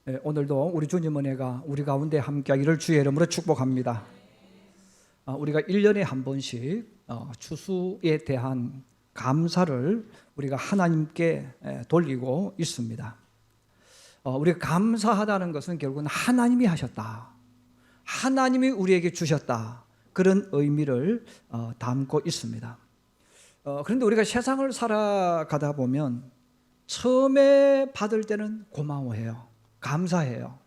오늘도 우리 주님 은혜가 우리 가운데 함께하기를 주의 이름으로 축복합니다. 우리가 1년에 한 번씩 추수에 대한 감사를 우리가 하나님께 돌리고 있습니다. 우리가 감사하다는 것은 결국은 하나님이 하셨다, 하나님이 우리에게 주셨다, 그런 의미를 담고 있습니다. 그런데 우리가 세상을 살아가다 보면 처음에 받을 때는 고마워해요, 감사해요.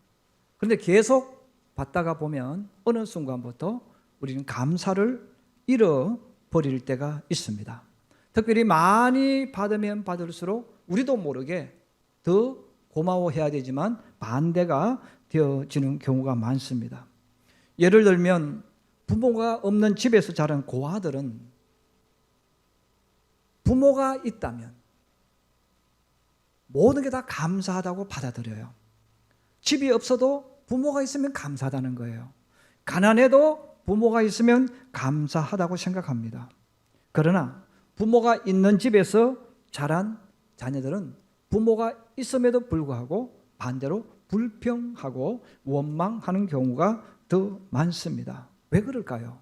그런데 계속 받다가 보면 어느 순간부터 우리는 감사를 잃어버릴 때가 있습니다. 특별히 많이 받으면 받을수록 우리도 모르게 더 고마워해야 되지만 반대가 되어지는 경우가 많습니다. 예를 들면 부모가 없는 집에서 자란 고아들은 부모가 있다면 모든 게 다 감사하다고 받아들여요. 집이 없어도 부모가 있으면 감사하다는 거예요. 가난해도 부모가 있으면 감사하다고 생각합니다. 그러나 부모가 있는 집에서 자란 자녀들은 부모가 있음에도 불구하고 반대로 불평하고 원망하는 경우가 더 많습니다. 왜 그럴까요?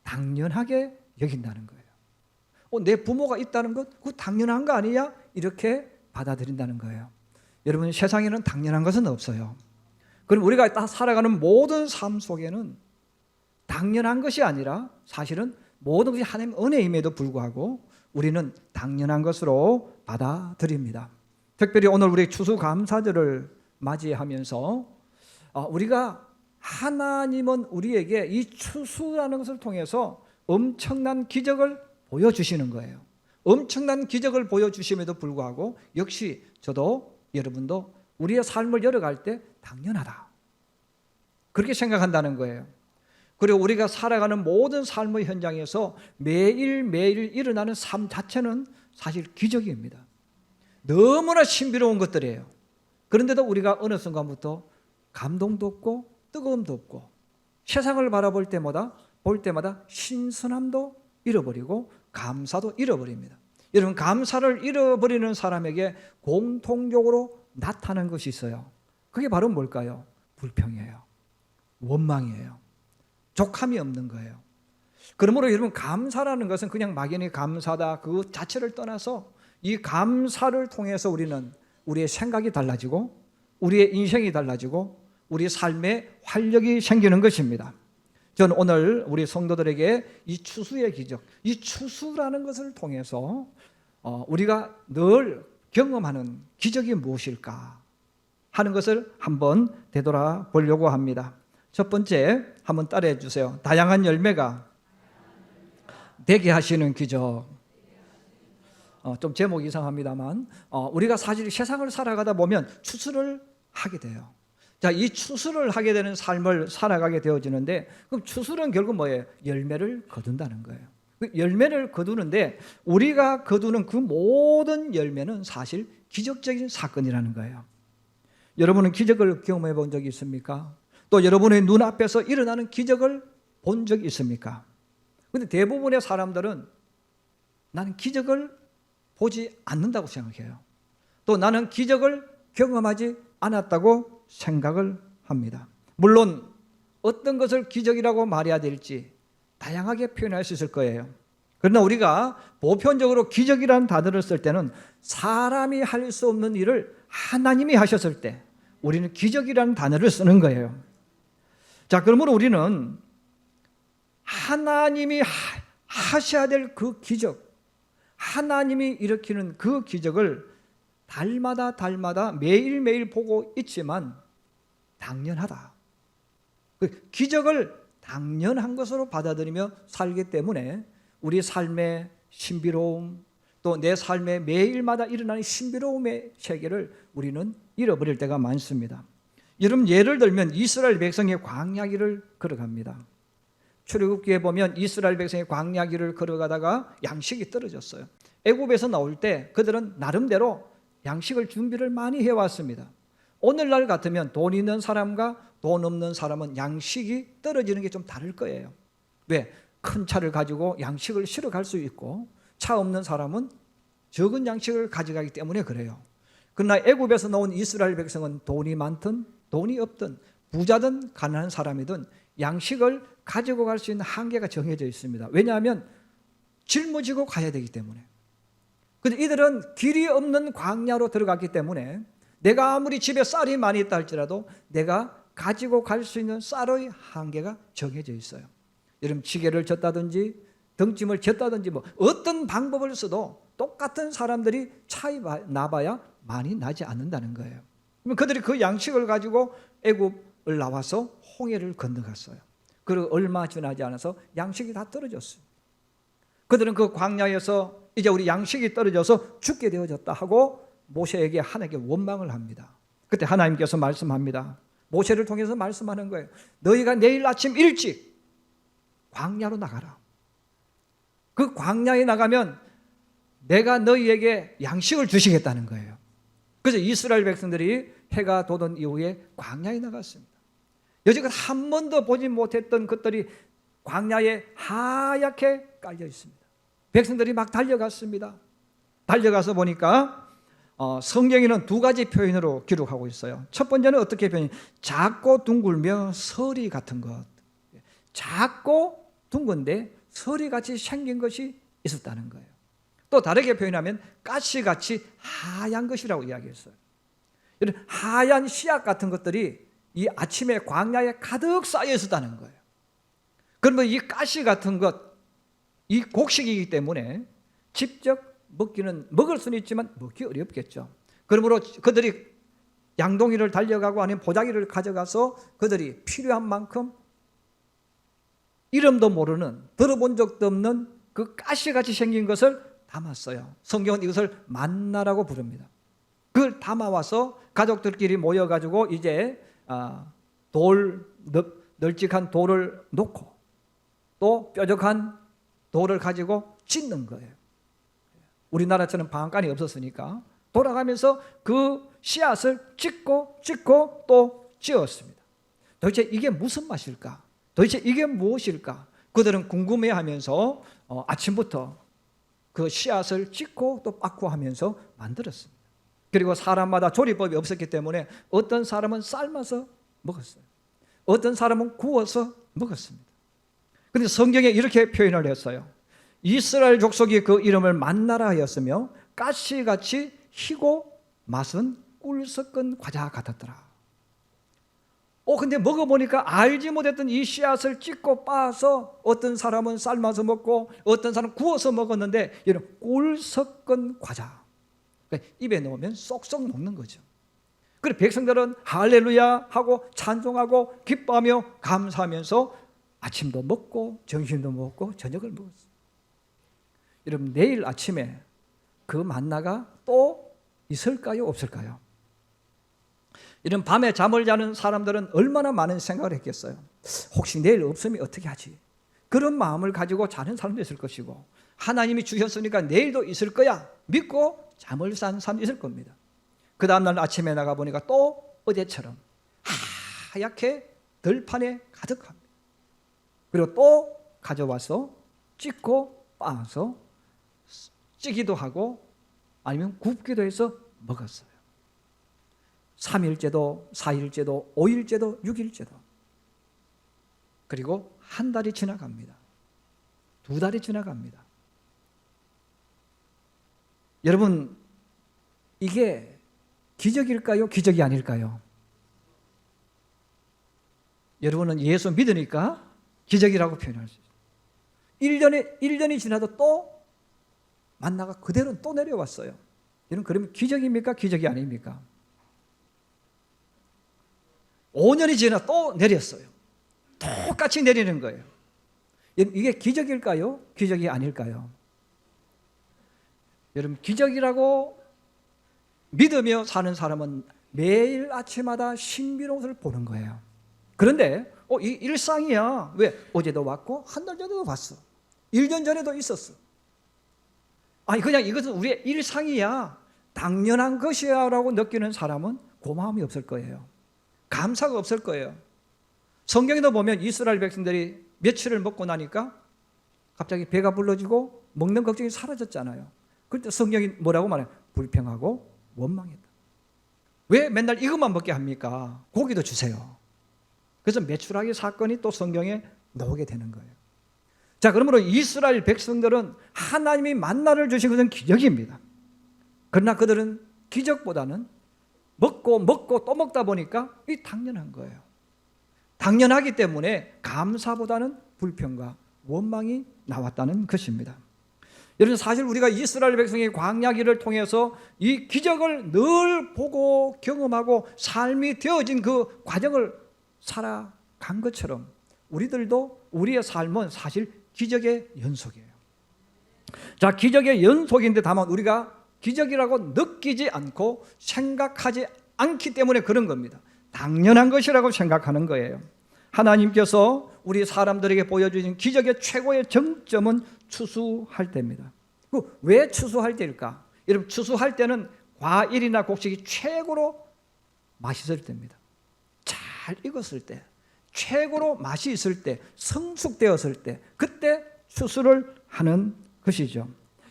당연하게 여긴다는 거예요. 내 부모가 있다는 것, 그거 당연한 거 아니냐? 이렇게 받아들인다는 거예요. 여러분, 세상에는 당연한 것은 없어요. 그럼 우리가 다 살아가는 모든 삶 속에는 당연한 것이 아니라 사실은 모든 것이 하나님의 은혜임에도 불구하고 우리는 당연한 것으로 받아들입니다. 특별히 오늘 우리 추수감사절을 맞이하면서 우리가 하나님은 우리에게 이 추수라는 것을 통해서 엄청난 기적을 보여주시는 거예요. 엄청난 기적을 보여주심에도 불구하고 역시 저도 여러분도 우리의 삶을 열어갈 때 당연하다, 그렇게 생각한다는 거예요. 그리고 우리가 살아가는 모든 삶의 현장에서 매일매일 일어나는 삶 자체는 사실 기적입니다. 너무나 신비로운 것들이에요. 그런데도 우리가 어느 순간부터 감동도 없고 뜨거움도 없고 세상을 바라볼 때마다 신선함도 잃어버리고 감사도 잃어버립니다. 여러분, 감사를 잃어버리는 사람에게 공통적으로 나타나는 것이 있어요. 그게 바로 뭘까요? 불평이에요, 원망이에요, 족함이 없는 거예요. 그러므로 여러분, 감사라는 것은 그냥 막연히 감사다 그 자체를 떠나서 이 감사를 통해서 우리는 우리의 생각이 달라지고 우리의 인생이 달라지고 우리 삶에 활력이 생기는 것입니다. 저는 오늘 우리 성도들에게 이 추수의 기적, 이 추수라는 것을 통해서 우리가 늘 경험하는 기적이 무엇일까 하는 것을 한번 되돌아보려고 합니다. 첫 번째, 한번 따라해 주세요. 다양한 열매가 되게 하시는 기적. 좀 제목이 이상합니다만 우리가 사실 세상을 살아가다 보면 추수를 하게 돼요. 자, 이 추수를 하게 되는 삶을 살아가게 되어지는데, 그럼 추수는 결국 뭐예요? 열매를 거둔다는 거예요. 열매를 거두는데 우리가 거두는 그 모든 열매는 사실 기적적인 사건이라는 거예요. 여러분은 기적을 경험해 본 적이 있습니까? 또 여러분의 눈앞에서 일어나는 기적을 본 적이 있습니까? 그런데 대부분의 사람들은 나는 기적을 보지 않는다고 생각해요. 또 나는 기적을 경험하지 않았다고 생각을 합니다. 물론 어떤 것을 기적이라고 말해야 될지 다양하게 표현할 수 있을 거예요. 그러나 우리가 보편적으로 기적이라는 단어를 쓸 때는 사람이 할 수 없는 일을 하나님이 하셨을 때 우리는 기적이라는 단어를 쓰는 거예요. 자, 그러므로 우리는 하나님이 하셔야 될 그 기적, 하나님이 일으키는 그 기적을 달마다 매일매일 보고 있지만 당연하다, 그 기적을 당연한 것으로 받아들이며 살기 때문에 우리 삶의 신비로움, 또 내 삶의 매일마다 일어나는 신비로움의 세계를 우리는 잃어버릴 때가 많습니다. 여러분, 예를 들면 이스라엘 백성이 광야길을 걸어갑니다. 출애굽기에 보면 이스라엘 백성이 광야길을 걸어가다가 양식이 떨어졌어요. 애굽에서 나올 때 그들은 나름대로 양식을 준비를 많이 해왔습니다. 오늘날 같으면 돈 있는 사람과 돈 없는 사람은 양식이 떨어지는 게 좀 다를 거예요. 왜? 큰 차를 가지고 양식을 실어 갈 수 있고 차 없는 사람은 적은 양식을 가져가기 때문에 그래요. 그러나 애굽에서 나온 이스라엘 백성은 돈이 많든 돈이 없든 부자든 가난한 사람이든 양식을 가지고 갈 수 있는 한계가 정해져 있습니다. 왜냐하면 짊어지고 가야 되기 때문에. 근데 이들은 길이 없는 광야로 들어갔기 때문에 내가 아무리 집에 쌀이 많이 있다 할지라도 내가 가지고 갈 수 있는 쌀의 한계가 정해져 있어요. 여러분, 지게를 졌다든지 등짐을 졌다든지 뭐 어떤 방법을 써도 똑같은 사람들이 차이 나봐야 많이 나지 않는다는 거예요. 그러면 그들이 그 양식을 가지고 애굽을 나와서 홍해를 건너갔어요. 그리고 얼마 지나지 않아서 양식이 다 떨어졌어요. 그들은 그 광야에서 이제 우리 양식이 떨어져서 죽게 되어졌다 하고 모세에게 하나님께 원망을 합니다. 그때 하나님께서 말씀합니다. 모세를 통해서 말씀하는 거예요. 너희가 내일 아침 일찍 광야로 나가라. 그 광야에 나가면 내가 너희에게 양식을 주시겠다는 거예요. 그래서 이스라엘 백성들이 해가 돋은 이후에 광야에 나갔습니다. 여지껏 한 번도 보지 못했던 것들이 광야에 하얗게 깔려 있습니다. 백성들이 막 달려갔습니다. 달려가서 보니까 성경에는 두 가지 표현으로 기록하고 있어요. 첫 번째는 어떻게 표현이? 작고 둥글며 서리 같은 것. 작고 둥근데 서리같이 생긴 것이 있었다는 거예요. 또 다르게 표현하면 가시같이 하얀 것이라고 이야기했어요. 이런 하얀 씨앗 같은 것들이 이 아침에 광야에 가득 쌓여 있었다는 거예요. 그러면 이 가시 같은 것, 이 곡식이기 때문에 직접 먹을 수는 있지만 먹기 어렵겠죠. 그러므로 그들이 양동이를 달려가고 아니면 보자기를 가져가서 그들이 필요한 만큼 이름도 모르는, 들어본 적도 없는 그 가시같이 생긴 것을 담았어요. 성경은 이것을 만나라고 부릅니다. 그걸 담아와서 가족들끼리 모여가지고 이제 널찍한 돌을 놓고 또 뾰족한 돌을 가지고 찢는 거예요. 우리나라처럼 방앗간이 없었으니까 돌아가면서 그 씨앗을 찢고 또 찧었습니다. 도대체 이게 무슨 맛일까? 도대체 이게 무엇일까? 그들은 궁금해하면서 아침부터 그 씨앗을 찢고 또 빻고 하면서 만들었습니다. 그리고 사람마다 조리법이 없었기 때문에 어떤 사람은 삶아서 먹었어요. 어떤 사람은 구워서 먹었습니다. 그런데 성경에 이렇게 표현을 했어요. 이스라엘 족속이 그 이름을 만나라 하였으며 가시같이 희고 맛은 꿀 섞은 과자 같았더라. 근데 먹어보니까 알지 못했던 이 씨앗을 찢고 빻아서 어떤 사람은 삶아서 먹고 어떤 사람은 구워서 먹었는데 이런 꿀 섞은 과자. 그러니까 입에 넣으면 쏙쏙 녹는 거죠. 그래서 백성들은 할렐루야 하고 찬송하고 기뻐하며 감사하면서 아침도 먹고 점심도 먹고 저녁을 먹었어요. 여러분, 내일 아침에 그 만나가 또 있을까요? 없을까요? 이런 밤에 잠을 자는 사람들은 얼마나 많은 생각을 했겠어요. 혹시 내일 없으면 어떻게 하지? 그런 마음을 가지고 자는 사람도 있을 것이고, 하나님이 주셨으니까 내일도 있을 거야 믿고 잠을 잔 사람도 있을 겁니다. 그 다음날 아침에 나가보니까 또 어제처럼 하얗게 들판에 가득합니다. 그리고 또 가져와서 찢고 빻아서 찌기도 하고 아니면 굽기도 해서 먹었어요. 3일째도 4일째도 5일째도 6일째도. 그리고 한 달이 지나갑니다. 2달이 지나갑니다. 여러분, 이게 기적일까요? 기적이 아닐까요? 여러분은 예수 믿으니까 기적이라고 표현할 수 있어요. 1년이 지나도 또 만나가 그대로 또 내려왔어요. 여러분, 그러면 기적입니까? 기적이 아닙니까? 5년이 지나 또 내렸어요. 똑같이 내리는 거예요. 이게 기적일까요? 기적이 아닐까요? 여러분, 기적이라고 믿으며 사는 사람은 매일 아침마다 신비로운 것을 보는 거예요. 그런데 이 일상이야. 왜? 어제도 왔고 한 달 전에도 왔어. 1년 전에도 있었어. 아니, 그냥 이것은 우리의 일상이야, 당연한 것이야 라고 느끼는 사람은 고마움이 없을 거예요. 감사가 없을 거예요. 성경에도 보면 이스라엘 백성들이 며칠을 먹고 나니까 갑자기 배가 불러지고 먹는 걱정이 사라졌잖아요. 그때 성경이 뭐라고 말해요? 불평하고 원망했다. 왜 맨날 이것만 먹게 합니까? 고기도 주세요. 그래서 메추라기 사건이 또 성경에 나오게 되는 거예요. 자, 그러므로 이스라엘 백성들은 하나님이 만나를 주신 것은 기적입니다. 그러나 그들은 기적보다는 먹고 또 먹다 보니까 이 당연한 거예요. 당연하기 때문에 감사보다는 불평과 원망이 나왔다는 것입니다. 여러분, 사실 우리가 이스라엘 백성의 광야길을 통해서 이 기적을 늘 보고 경험하고 삶이 되어진 그 과정을 살아간 것처럼 우리들도 우리의 삶은 사실 기적의 연속이에요. 자, 기적의 연속인데 다만 우리가 기적이라고 느끼지 않고 생각하지 않기 때문에 그런 겁니다. 당연한 것이라고 생각하는 거예요. 하나님께서 우리 사람들에게 보여주신 기적의 최고의 정점은 추수할 때입니다. 왜 추수할 때일까? 여러분, 추수할 때는 과일이나 곡식이 최고로 맛있을 때입니다. 잘 익었을 때, 최고로 맛이 있을 때, 성숙되었을 때, 그때 추수를 하는 것이죠.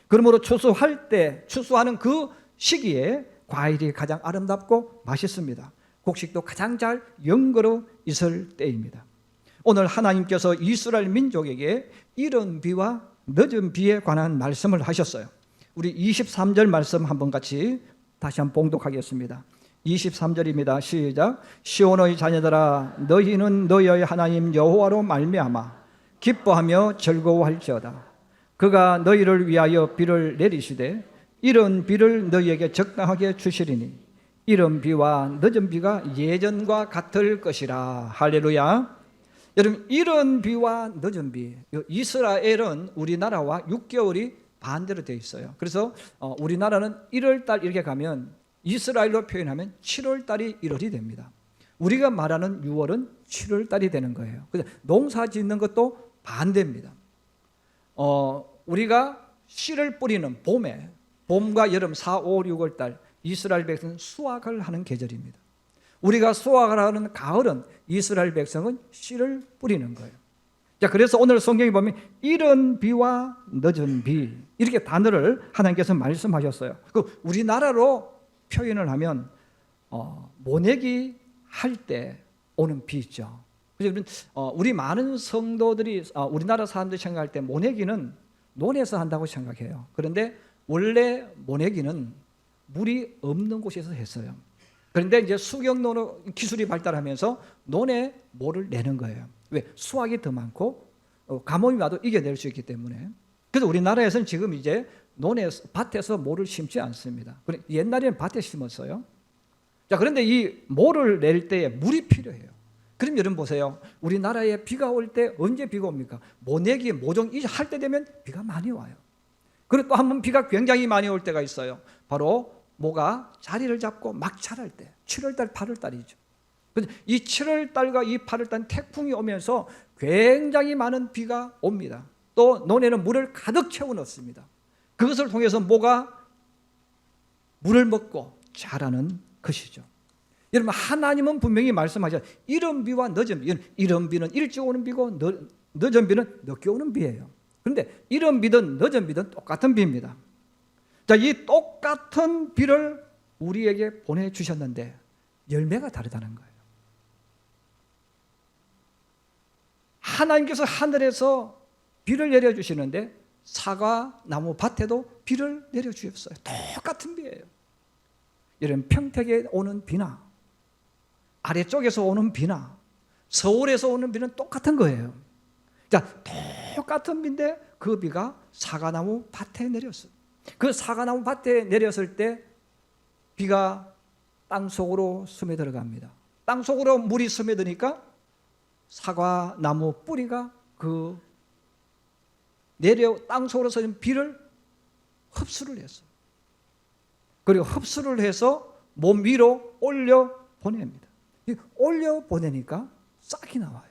그러므로 추수할 때, 추수하는 그 시기에 과일이 가장 아름답고 맛있습니다. 곡식도 가장 잘 연거로 있을 때입니다. 오늘 하나님께서 이스라엘 민족에게 이른 비와 늦은 비에 관한 말씀을 하셨어요. 우리 23절 말씀 한번 같이 다시 한번 봉독하겠습니다. 23절입니다. 시작. 시온의 자녀들아, 너희는 너희의 하나님 여호와로 말미암아 기뻐하며 즐거워할지어다. 그가 너희를 위하여 비를 내리시되 이른 비를 너희에게 적당하게 주시리니 이른 비와 늦은 비가 예전과 같을 것이라. 할렐루야. 여러분, 이른 비와 늦은 비, 이스라엘은 우리나라와 6개월이 반대로 되어 있어요. 그래서 우리나라는 1월달 이렇게 가면 이스라엘로 표현하면 7월달이 1월이 됩니다. 우리가 말하는 6월은 7월달이 되는 거예요. 그래서 농사 짓는 것도 반대입니다. 우리가 씨를 뿌리는 봄에, 봄과 여름 4, 5, 6월달 이스라엘 백성은 수확을 하는 계절입니다. 우리가 수확을 하는 가을은 이스라엘 백성은 씨를 뿌리는 거예요. 자, 그래서 오늘 성경에 보면 이른 비와 늦은 비 이렇게 단어를 하나님께서 말씀하셨어요. 그 우리나라로 표현을 하면 모내기 할 때 오는 비 있죠. 그래서 우리 많은 성도들이 우리나라 사람들이 생각할 때 모내기는 논에서 한다고 생각해요. 그런데 원래 모내기는 물이 없는 곳에서 했어요. 그런데 이제 수경농 기술이 발달하면서 논에 모를 내는 거예요. 왜? 수확이 더 많고 가뭄이 와도 이겨낼 수 있기 때문에. 그래서 우리나라에서는 지금 이제 논에 밭에서 모를 심지 않습니다. 옛날에는 밭에 심었어요. 자, 그런데 이 모를 낼 때에 물이 필요해요. 그럼 여러분 보세요. 우리나라에 비가 올 때 언제 비가 옵니까? 모내기, 모종 할 때 되면 비가 많이 와요. 그리고 또 한 번 비가 굉장히 많이 올 때가 있어요. 바로 모가 자리를 잡고 막 자랄 때 7월달, 8월달이죠. 이 7월달과 이 8월달 태풍이 오면서 굉장히 많은 비가 옵니다. 또 논에는 물을 가득 채워 넣습니다. 그것을 통해서 모가 물을 먹고 자라는 것이죠. 여러분, 하나님은 분명히 말씀하셨어요. 이른 비와 늦은 비, 이른 비는 일찍 오는 비고 늦은 비는 늦게 오는 비예요. 그런데 이른 비든 늦은 비든 똑같은 비입니다. 자, 이 똑같은 비를 우리에게 보내주셨는데 열매가 다르다는 거예요. 하나님께서 하늘에서 비를 내려주시는데 사과 나무 밭에도 비를 내려주셨어요. 똑같은 비예요. 여러분, 평택에 오는 비나 아래쪽에서 오는 비나 서울에서 오는 비는 똑같은 거예요. 자, 똑같은 비인데 그 비가 사과나무 밭에 내렸어요. 그 사과나무 밭에 내렸을 때 비가 땅속으로 스며들어갑니다. 땅속으로 물이 스며드니까 사과나무 뿌리가 그 땅속으로 서는 비를 흡수를 했어요. 그리고 흡수를 해서 몸 위로 올려 보냅니다. 올려 보내니까 싹이 나와요.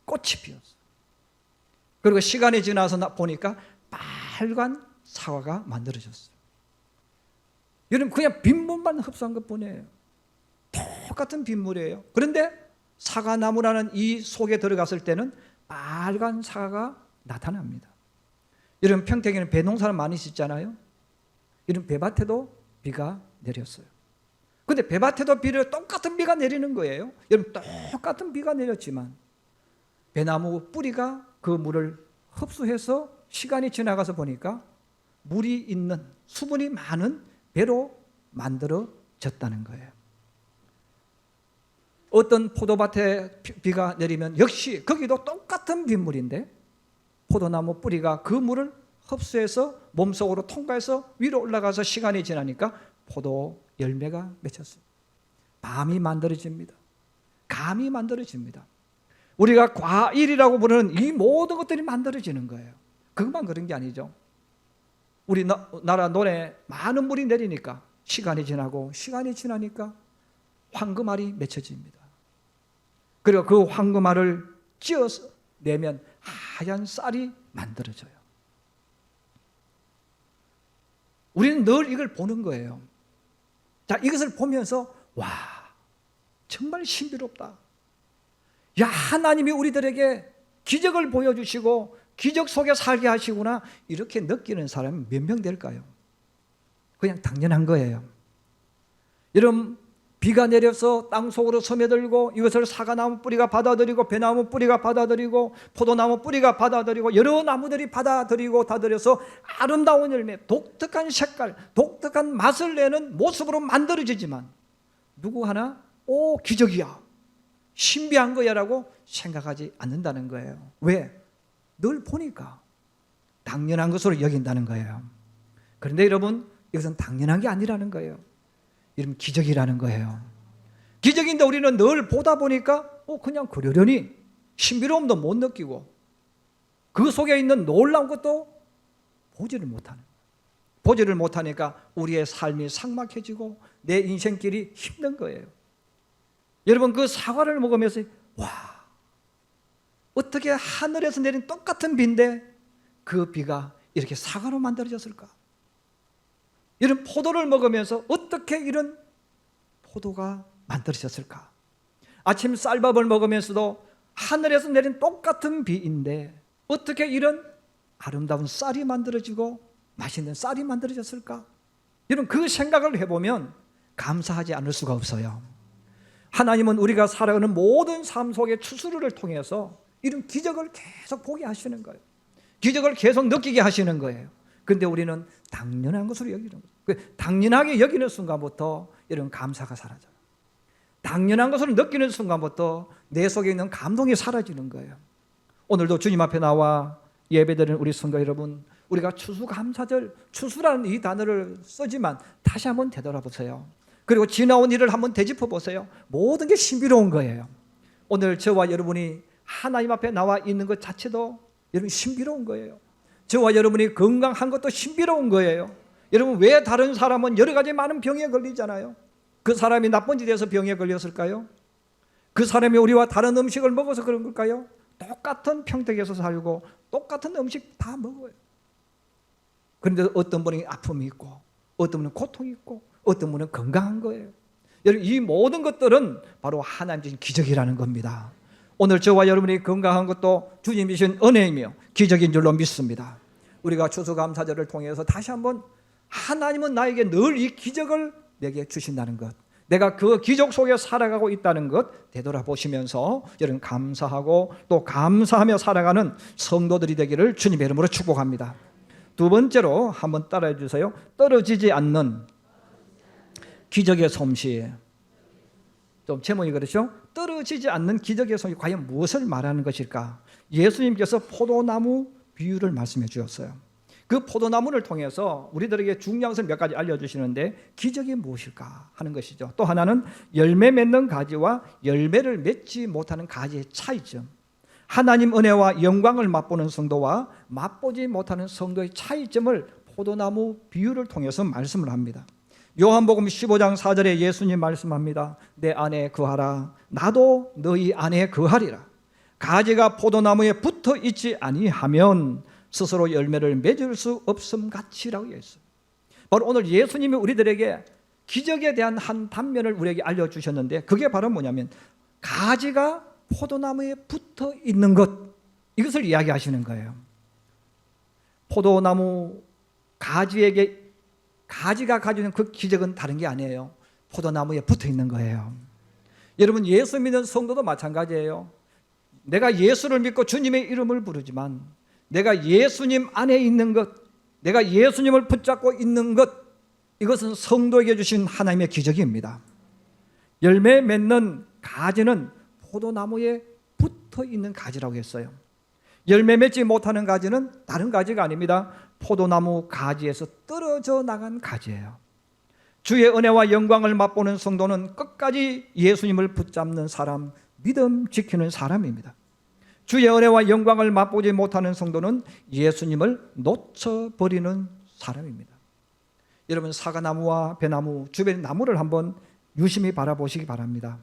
꽃이 피었어요. 그리고 시간이 지나서 보니까 빨간 사과가 만들어졌어요. 여러분, 그냥 빗물만 흡수한 것뿐이에요. 똑같은 빗물이에요. 그런데 사과나무라는 이 속에 들어갔을 때는 빨간 사과가 나타납니다. 여러분, 평택에는 배농사를 많이 짓잖아요. 이런 배밭에도 비가 내렸어요. 근데 벼밭에도 비를 똑같은 비가 내리는 거예요. 여러분, 똑같은 비가 내렸지만 배나무 뿌리가 그 물을 흡수해서 시간이 지나가서 보니까 물이 있는, 수분이 많은 배로 만들어졌다는 거예요. 어떤 포도밭에 비가 내리면 역시 거기도 똑같은 빗물인데 포도나무 뿌리가 그 물을 흡수해서 몸속으로 통과해서 위로 올라가서 시간이 지나니까 포도 열매가 맺혔습니다. 밤이 만들어집니다. 감이 만들어집니다. 우리가 과일이라고 부르는 이 모든 것들이 만들어지는 거예요. 그것만 그런 게 아니죠. 우리 나라 논에 많은 물이 내리니까 시간이 지나니까 황금알이 맺혀집니다. 그리고 그 황금알을 찧어서 내면 하얀 쌀이 만들어져요. 우리는 늘 이걸 보는 거예요. 자, 이것을 보면서 와, 정말 신비롭다. 야, 하나님이 우리들에게 기적을 보여주시고 기적 속에 살게 하시구나, 이렇게 느끼는 사람이 몇 명 될까요? 그냥 당연한 거예요. 여러분, 비가 내려서 땅 속으로 스며들고 이것을 사과나무 뿌리가 받아들이고 배나무 뿌리가 받아들이고 포도나무 뿌리가 받아들이고 여러 나무들이 받아들이고 다들여서 아름다운 열매, 독특한 색깔, 독특한 맛을 내는 모습으로 만들어지지만 누구 하나 오, 기적이야, 신비한 거야 라고 생각하지 않는다는 거예요. 왜? 늘 보니까 당연한 것으로 여긴다는 거예요. 그런데 여러분, 이것은 당연한 게 아니라는 거예요. 이러면 기적이라는 거예요. 기적인데 우리는 늘 보다 보니까 그냥 그러려니 신비로움도 못 느끼고 그 속에 있는 놀라운 것도 보지를 못하니까 우리의 삶이 삭막해지고 내 인생길이 힘든 거예요. 여러분, 그 사과를 먹으면서 와, 어떻게 하늘에서 내린 똑같은 비인데 그 비가 이렇게 사과로 만들어졌을까? 이런 포도를 먹으면서 어떻게 이런 포도가 만들어졌을까? 아침 쌀밥을 먹으면서도 하늘에서 내린 똑같은 비인데 어떻게 이런 아름다운 쌀이 만들어지고 맛있는 쌀이 만들어졌을까? 이런 그 생각을 해보면 감사하지 않을 수가 없어요. 하나님은 우리가 살아가는 모든 삶 속의 추수를 통해서 이런 기적을 계속 보게 하시는 거예요. 기적을 계속 느끼게 하시는 거예요. 그런데 우리는 당연한 것으로 여기는 거예요. 당연하게 여기는 순간부터 이런 감사가 사라져요. 당연한 것으로 느끼는 순간부터 내 속에 있는 감동이 사라지는 거예요. 오늘도 주님 앞에 나와 예배드리는 우리 성도 여러분, 우리가 추수감사절, 추수라는 이 단어를 쓰지만 다시 한번 되돌아보세요. 그리고 지나온 일을 한번 되짚어 보세요. 모든 게 신비로운 거예요. 오늘 저와 여러분이 하나님 앞에 나와 있는 것 자체도 여러분 신비로운 거예요. 저와 여러분이 건강한 것도 신비로운 거예요. 여러분, 왜 다른 사람은 여러 가지 많은 병에 걸리잖아요. 그 사람이 나쁜 짓 해서 병에 걸렸을까요? 그 사람이 우리와 다른 음식을 먹어서 그런 걸까요? 똑같은 평택에서 살고 똑같은 음식 다 먹어요. 그런데 어떤 분이 아픔이 있고 어떤 분은 고통이 있고 어떤 분은 건강한 거예요. 여러분, 이 모든 것들은 바로 하나님 주신 기적이라는 겁니다. 오늘 저와 여러분이 건강한 것도 주님이 주신 은혜이며 기적인 줄로 믿습니다. 우리가 추수감사절을 통해서 다시 한번 하나님은 나에게 늘 이 기적을 내게 주신다는 것, 내가 그 기적 속에 살아가고 있다는 것 되돌아보시면서 여러분 감사하고 또 감사하며 살아가는 성도들이 되기를 주님의 이름으로 축복합니다. 두 번째로 한번 따라해 주세요. 떨어지지 않는 기적의 솜씨. 좀 제목이 그렇죠? 떨어지지 않는 기적의 솜씨, 과연 무엇을 말하는 것일까? 예수님께서 포도나무 비유를 말씀해 주셨어요. 그 포도나무를 통해서 우리들에게 중요한 것을 몇 가지 알려주시는데 기적이 무엇일까 하는 것이죠. 또 하나는 열매 맺는 가지와 열매를 맺지 못하는 가지의 차이점, 하나님 은혜와 영광을 맛보는 성도와 맛보지 못하는 성도의 차이점을 포도나무 비유를 통해서 말씀을 합니다. 요한복음 15장 4절에 예수님 말씀합니다. 내 안에 거하라, 나도 너희 안에 거하리라. 가지가 포도나무에 붙어 있지 아니하면 스스로 열매를 맺을 수 없음 같이라고 했어요. 바로 오늘 예수님이 우리들에게 기적에 대한 한 단면을 우리에게 알려주셨는데 그게 바로 뭐냐면 가지가 포도나무에 붙어 있는 것, 이것을 이야기하시는 거예요. 포도나무 가지에게 가지가 가지는 그 기적은 다른 게 아니에요. 포도나무에 붙어 있는 거예요. 여러분, 예수 믿는 성도도 마찬가지예요. 내가 예수를 믿고 주님의 이름을 부르지만 내가 예수님 안에 있는 것, 내가 예수님을 붙잡고 있는 것, 이것은 성도에게 주신 하나님의 기적입니다. 열매 맺는 가지는 포도나무에 붙어 있는 가지라고 했어요. 열매 맺지 못하는 가지는 다른 가지가 아닙니다. 포도나무 가지에서 떨어져 나간 가지예요. 주의 은혜와 영광을 맛보는 성도는 끝까지 예수님을 붙잡는 사람, 믿음 지키는 사람입니다. 주의 은혜와 영광을 맛보지 못하는 성도는 예수님을 놓쳐버리는 사람입니다. 여러분, 사과나무와 배나무, 주변 나무를 한번 유심히 바라보시기 바랍니다.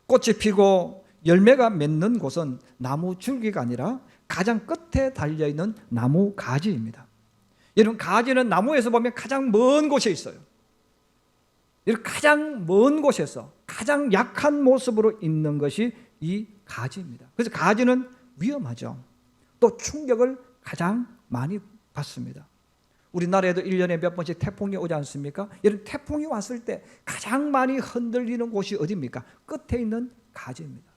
꽃이 피고 열매가 맺는 곳은 나무 줄기가 아니라 가장 끝에 달려있는 나무 가지입니다. 여러분, 가지는 나무에서 보면 가장 먼 곳에 있어요. 가장 먼 곳에서 가장 약한 모습으로 있는 것이 이 가지입니다. 그래서 가지는 위험하죠. 또 충격을 가장 많이 받습니다. 우리나라에도 1년에 몇 번씩 태풍이 오지 않습니까? 이런 태풍이 왔을 때 가장 많이 흔들리는 곳이 어디입니까? 끝에 있는 가지입니다.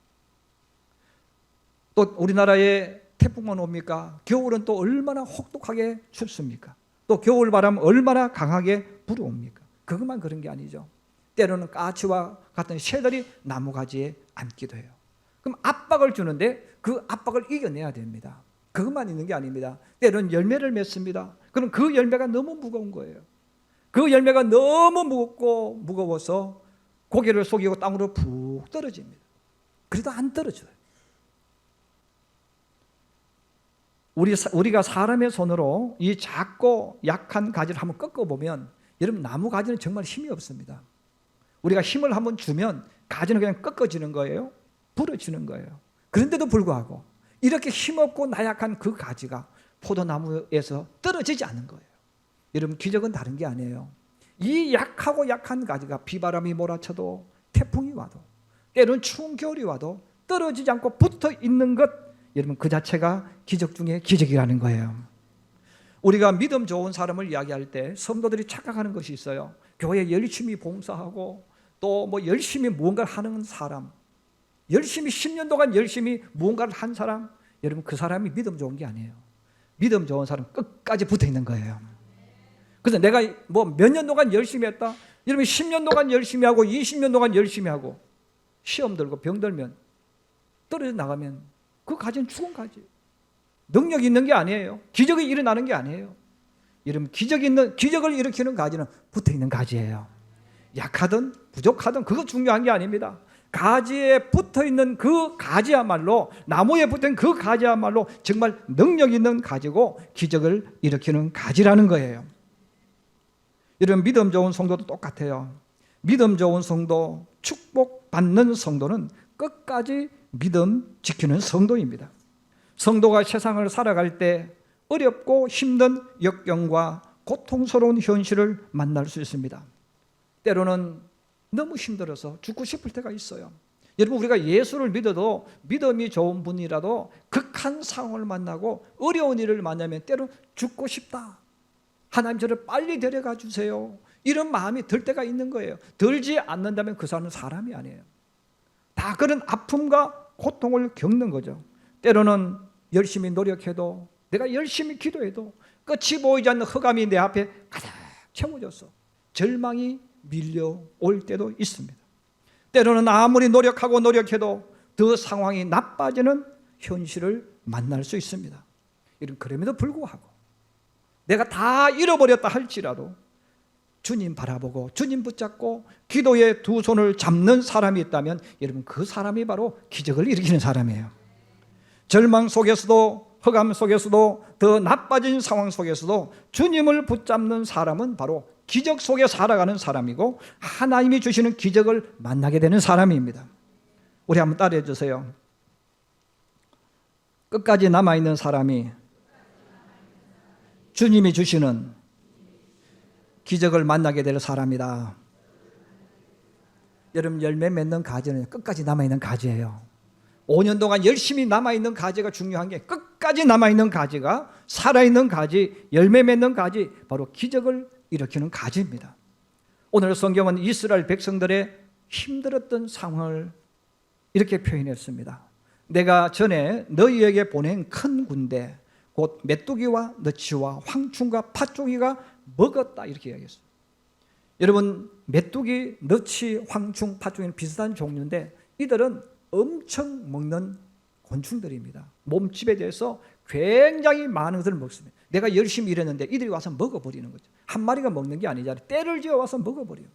또 우리나라에 태풍만 옵니까? 겨울은 또 얼마나 혹독하게 춥습니까? 또 겨울바람 얼마나 강하게 불어옵니까? 그것만 그런 게 아니죠. 때로는 까치와 같은 새들이 나무가지에 앉기도 해요. 그럼 압박을 주는데 그 압박을 이겨내야 됩니다. 그것만 있는 게 아닙니다. 때로는 열매를 맺습니다. 그럼 그 열매가 너무 무거운 거예요. 그 열매가 너무 무거워서 고개를 속이고 땅으로 푹 떨어집니다. 그래도 안 떨어져요. 우리가 사람의 손으로 이 작고 약한 가지를 한번 꺾어보면, 여러분, 나무 가지는 정말 힘이 없습니다. 우리가 힘을 한번 주면 가지는 그냥 꺾어지는 거예요. 부러지는 거예요. 그런데도 불구하고 이렇게 힘없고 나약한 그 가지가 포도나무에서 떨어지지 않는 거예요. 여러분, 기적은 다른 게 아니에요. 이 약하고 약한 가지가 비바람이 몰아쳐도, 태풍이 와도, 때로는 추운 겨울이 와도 떨어지지 않고 붙어 있는 것, 여러분, 그 자체가 기적 중에 기적이라는 거예요. 우리가 믿음 좋은 사람을 이야기할 때 성도들이 착각하는 것이 있어요. 교회에 열심히 봉사하고 또 뭐 열심히 무언가를 하는 사람, 열심히 10년 동안 열심히 무언가를 한 사람, 여러분, 그 사람이 믿음 좋은 게 아니에요. 믿음 좋은 사람은 끝까지 붙어 있는 거예요. 그래서 내가 뭐 몇 년 동안 열심히 했다, 여러분 10년 동안 열심히 하고 20년 동안 열심히 하고 시험 들고 병 들면 떨어져 나가면 그 가지는 죽은 가지, 능력이 있는 게 아니에요. 기적이 일어나는 게 아니에요. 여러분, 기적을 일으키는 가지는 붙어 있는 가지예요. 약하든 부족하든 그거 중요한 게 아닙니다. 가지에 붙어 있는 그 가지야말로, 나무에 붙어 있는 그 가지야말로 정말 능력 있는 가지고 기적을 일으키는 가지라는 거예요. 여러분, 믿음 좋은 성도도 똑같아요. 믿음 좋은 성도, 축복받는 성도는 끝까지 믿음 지키는 성도입니다. 성도가 세상을 살아갈 때 어렵고 힘든 역경과 고통스러운 현실을 만날 수 있습니다. 때로는 너무 힘들어서 죽고 싶을 때가 있어요. 여러분, 우리가 예수를 믿어도, 믿음이 좋은 분이라도 극한 상황을 만나고 어려운 일을 만나면 때로 죽고 싶다, 하나님 저를 빨리 데려가 주세요, 이런 마음이 들 때가 있는 거예요. 들지 않는다면 그 사람은 사람이 아니에요. 다 그런 아픔과 고통을 겪는 거죠. 때로는 열심히 노력해도, 내가 열심히 기도해도 끝이 보이지 않는 흑암이 내 앞에 가득 채워져서 절망이 밀려올 때도 있습니다. 때로는 아무리 노력해도 그 상황이 나빠지는 현실을 만날 수 있습니다. 그럼에도 불구하고 내가 다 잃어버렸다 할지라도 주님 바라보고 주님 붙잡고 기도의 두 손을 잡는 사람이 있다면, 여러분, 그 사람이 바로 기적을 일으키는 사람이에요. 절망 속에서도, 흑암 속에서도, 더 나빠진 상황 속에서도 주님을 붙잡는 사람은 바로 기적 속에 살아가는 사람이고 하나님이 주시는 기적을 만나게 되는 사람입니다. 우리 한번 따라해 주세요. 끝까지 남아있는 사람이 주님이 주시는 기적을 만나게 될 사람이다. 여러분, 열매 맺는 가지는 끝까지 남아있는 가지예요. 5년 동안 열심히 남아있는 가지가 중요한 게, 끝까지 남아있는 가지가, 살아있는 가지, 열매 맺는 가지, 바로 기적을 일으키는 가지입니다. 오늘 성경은 이스라엘 백성들의 힘들었던 상황을 이렇게 표현했습니다. 내가 전에 너희에게 보낸 큰 군대 곧 메뚜기와 너치와 황충과 팥종이가 먹었다 이렇게 이야기했어요. 여러분, 메뚜기, 너치, 황충, 팥종이는 비슷한 종류인데 이들은 엄청 먹는 곤충들입니다. 몸집에 대해서 굉장히 많은 것을 먹습니다. 내가 열심히 일했는데 이들이 와서 먹어버리는 거죠. 한 마리가 먹는 게 아니잖아요. 때를 지어 와서 먹어버려요.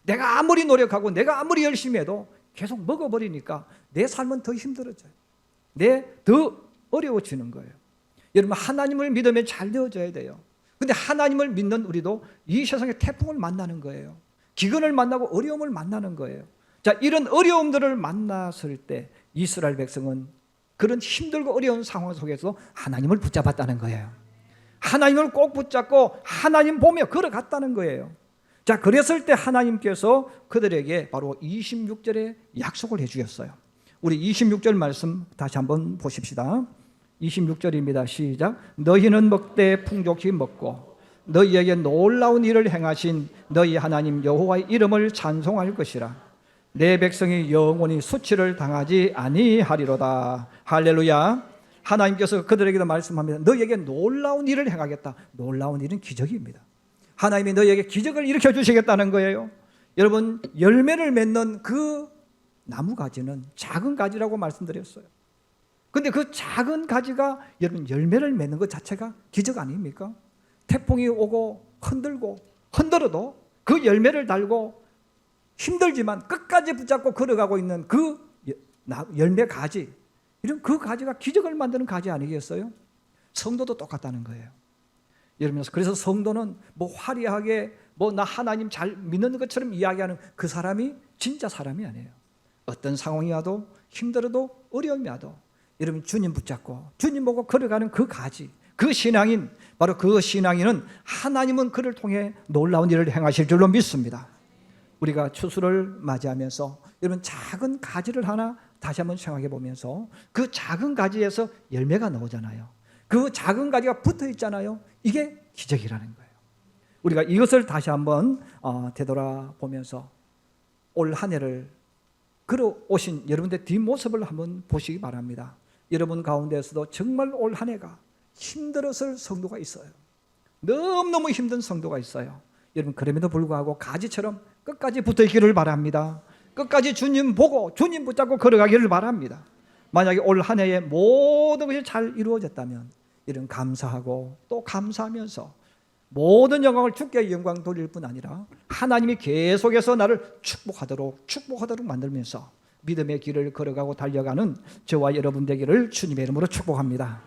내가 아무리 노력하고 내가 아무리 열심히 해도 계속 먹어버리니까 내 삶은 더 힘들어져요. 더 어려워지는 거예요. 여러분, 하나님을 믿으면 잘 되어져야 돼요. 근데 하나님을 믿는 우리도 이 세상에 태풍을 만나는 거예요. 기근을 만나고 어려움을 만나는 거예요. 자, 이런 어려움들을 만났을 때 이스라엘 백성은 그런 힘들고 어려운 상황 속에서 하나님을 붙잡았다는 거예요. 하나님을 꼭 붙잡고 하나님 보며 걸어갔다는 거예요. 자, 그랬을 때 하나님께서 그들에게 바로 26절에 약속을 해주셨어요. 우리 26절 말씀 다시 한번 보십시다. 26절입니다. 시작. 너희는 먹되 풍족히 먹고 너희에게 놀라운 일을 행하신 너희 하나님 여호와의 이름을 찬송할 것이라. 내 백성이 영원히 수치를 당하지 아니하리로다. 할렐루야. 하나님께서 그들에게도 말씀합니다. 너희에게 놀라운 일을 행하겠다. 놀라운 일은 기적입니다. 하나님이 너희에게 기적을 일으켜 주시겠다는 거예요. 여러분, 열매를 맺는 그 나무 가지는 작은 가지라고 말씀드렸어요. 근데 그 작은 가지가 여러분 열매를 맺는 것 자체가 기적 아닙니까? 태풍이 오고 흔들고 흔들어도 그 열매를 달고 힘들지만 끝까지 붙잡고 걸어가고 있는 그 열매 가지, 이런 그 가지가 기적을 만드는 가지 아니겠어요? 성도도 똑같다는 거예요. 여러분, 그래서 성도는 뭐 화려하게 뭐 나 하나님 잘 믿는 것처럼 이야기하는 그 사람이 진짜 사람이 아니에요. 어떤 상황이 와도 힘들어도 어려움이 와도 여러분 주님 붙잡고 주님 보고 걸어가는 그 가지, 그 신앙인, 바로 그 신앙인은 하나님은 그를 통해 놀라운 일을 행하실 줄로 믿습니다. 우리가 추수를 맞이하면서 여러분 작은 가지를 하나 다시 한번 생각해 보면서 그 작은 가지에서 열매가 나오잖아요. 그 작은 가지가 붙어 있잖아요. 이게 기적이라는 거예요. 우리가 이것을 다시 한번 되돌아보면서 올 한 해를 걸어오신 여러분들의 뒷모습을 한번 보시기 바랍니다. 여러분 가운데서도 정말 올 한 해가 힘들었을 성도가 있어요. 너무너무 힘든 성도가 있어요. 여러분, 그럼에도 불구하고 가지처럼 끝까지 붙어 있기를 바랍니다. 끝까지 주님 보고 주님 붙잡고 걸어가기를 바랍니다. 만약에 올 한 해에 모든 것이 잘 이루어졌다면 이런 감사하고 또 감사하면서 모든 영광을 주께 영광 돌릴 뿐 아니라 하나님이 계속해서 나를 축복하도록 만들면서 믿음의 길을 걸어가고 달려가는 저와 여러분 되기를 주님의 이름으로 축복합니다.